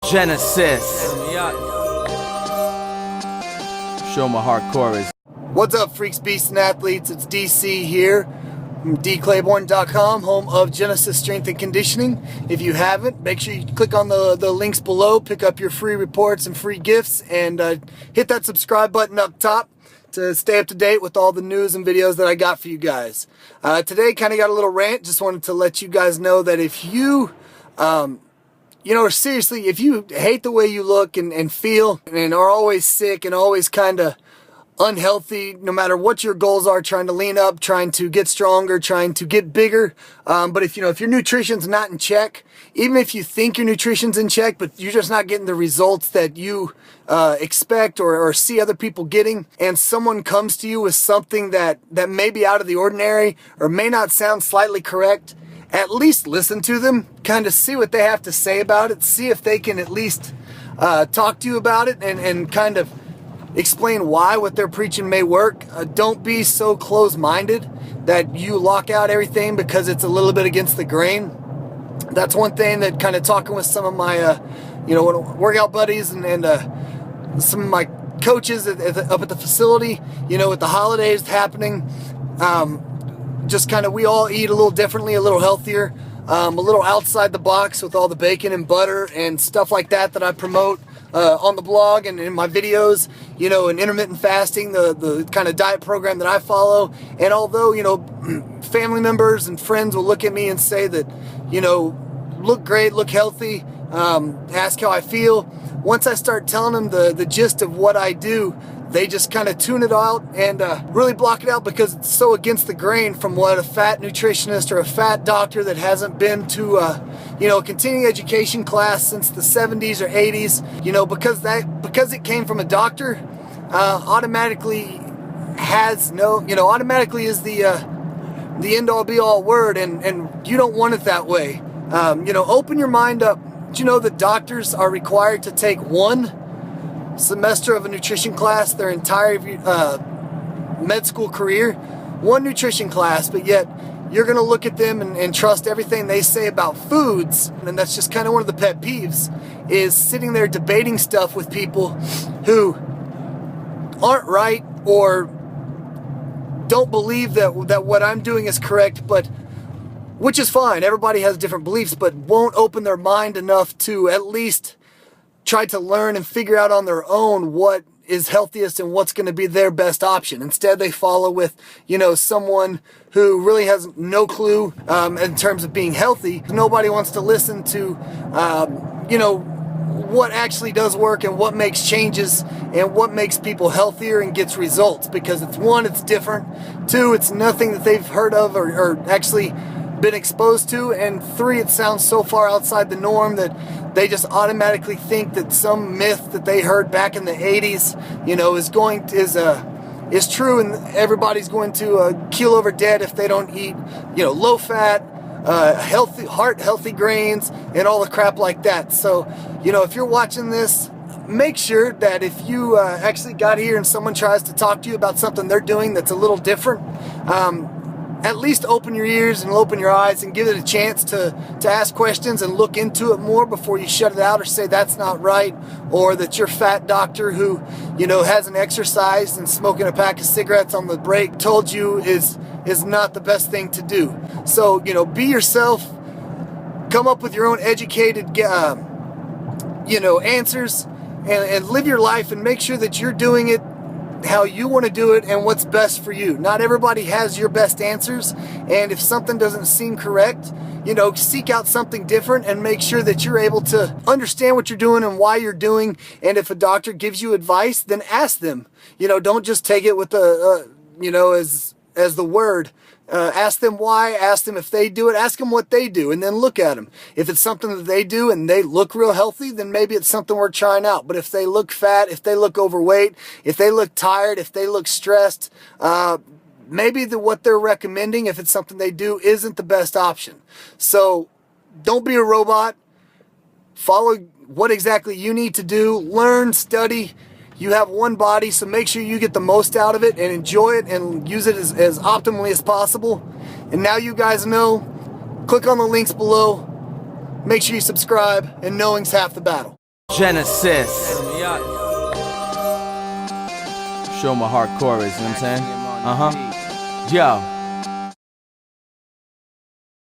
Genesis. Show my hardcore is. What's up, freaks, beasts, and athletes? It's DC here from dclayborn.com, home of Genesis Strength and Conditioning. If you haven't, make sure you click on the links below, pick up your free reports and free gifts, and hit that subscribe button up top to stay up to date with all the news and videos that I got for you guys. Today, kind of got a little rant. Just wanted to let you guys know that if you, seriously, if you hate the way you look and feel and are always sick and always kind of unhealthy, no matter what your goals are, trying to lean up, trying to get stronger, trying to get bigger, but if your nutrition's not in check, even if you think your nutrition's in check, but you're just not getting the results that you expect or see other people getting, and someone comes to you with something that may be out of the ordinary or may not sound slightly correct, at least listen to them, kind of see what they have to say about it, see if they can at least talk to you about it and kind of explain why what they're preaching may work. Don't be so close-minded that you lock out everything because it's a little bit against the grain. That's one thing that, kind of talking with some of my workout buddies and some of my coaches up at the facility, with the holidays happening, just kind of, we all eat a little differently, a little healthier, a little outside the box with all the bacon and butter and stuff like that I promote on the blog and in my videos, and intermittent fasting, the kind of diet program that I follow. And although, family members and friends will look at me and say that, look great, look healthy, ask how I feel, once I start telling them the gist of what I do, they just kind of tune it out and really block it out because it's so against the grain from what a fat nutritionist or a fat doctor that hasn't been to a continuing education class since the 70s or 80s, because it came from a doctor, automatically is the end all be all word, and you don't want it that way. Open your mind up. Did you know that doctors are required to take one semester of a nutrition class their entire med school career? One nutrition class, but yet you're going to look at them and trust everything they say about foods. And that's just kind of one of the pet peeves, is sitting there debating stuff with people who aren't right or don't believe that what I'm doing is correct, but which is fine. Everybody has different beliefs, but won't open their mind enough to at least try to learn and figure out on their own what is healthiest and what's going to be their best option. Instead, they follow with, someone who really has no clue in terms of being healthy. Nobody wants to listen to, what actually does work and what makes changes and what makes people healthier and gets results. Because it's different. Two, it's nothing that they've heard of or actually been exposed to, and three, it sounds so far outside the norm that they just automatically think that some myth that they heard back in the 80s, is true, and everybody's going to keel over dead if they don't eat, low fat, healthy grains, and all the crap like that. So, if you're watching this, make sure that if you actually got here and someone tries to talk to you about something they're doing that's a little different, at least open your ears and open your eyes and give it a chance to ask questions and look into it more before you shut it out or say that's not right, or that your fat doctor who, hasn't exercised and smoking a pack of cigarettes on the break told you is not the best thing to do. So, be yourself, come up with your own educated, answers, and live your life and make sure that you're doing it how you want to do it and what's best for you. Not everybody has your best answers, and if something doesn't seem correct, seek out something different and make sure that you're able to understand what you're doing and why you're doing. And if a doctor gives you advice, then ask them. Don't just take it with the as the word. Ask them why, ask them if they do it, ask them what they do, and then look at them. If it's something that they do and they look real healthy, then maybe it's something worth trying out. But if they look fat, if they look overweight, if they look tired, if they look stressed, maybe what they're recommending, if it's something they do, isn't the best option. So don't be a robot. Follow what exactly you need to do. Learn, study. You have one body, so make sure you get the most out of it and enjoy it and use it as optimally as possible. And now you guys know, click on the links below, make sure you subscribe, and knowing's half the battle. Genesis. Show my hardcore is, you know what I'm saying? Yo.